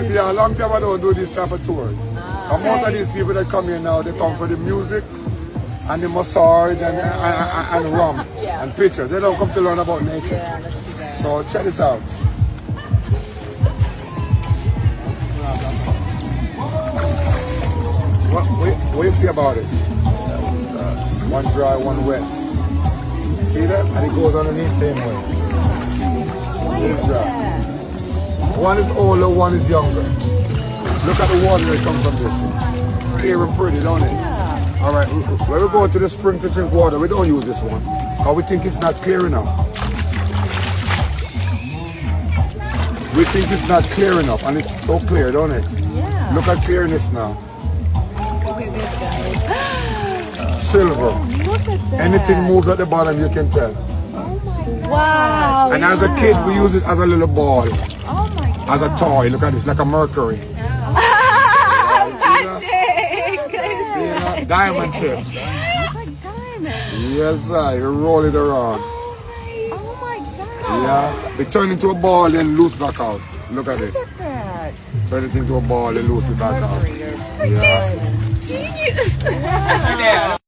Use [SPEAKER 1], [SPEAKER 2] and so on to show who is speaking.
[SPEAKER 1] Yeah, a long time I don't do this type of tours. And most of these people that come here now, they come for the music and the massage and rum and pictures. They don't come to learn about nature. So check this out. What you see about it? One dry, one wet. See that? And it goes underneath same way. See it's dry. One is older, one is younger. Look at the water that comes from this. Clear and pretty, don't it? Alright, when we go to the spring to drink water, we don't use this one. Because we think it's not clear enough. We think it's not clear enough, and it's so clear, don't it?
[SPEAKER 2] Yeah.
[SPEAKER 1] Look at clearness now.
[SPEAKER 2] Look at this, guys.
[SPEAKER 1] Silver.
[SPEAKER 2] Look at that.
[SPEAKER 1] Anything moves at the bottom, you can tell.
[SPEAKER 2] Oh my God. Wow.
[SPEAKER 1] And as a kid, we use it as a little ball.
[SPEAKER 2] Oh my God.
[SPEAKER 1] As a toy. Look at this, like a mercury. Diamond chips.
[SPEAKER 2] It's like diamond.
[SPEAKER 1] Yes, sir. You roll it around.
[SPEAKER 2] Oh my God.
[SPEAKER 1] Yeah. They turn into a ball, then loose back out. Look at this.
[SPEAKER 2] Look at that.
[SPEAKER 1] Turn it into a ball, then loose it back out.
[SPEAKER 2] You're freaking genius.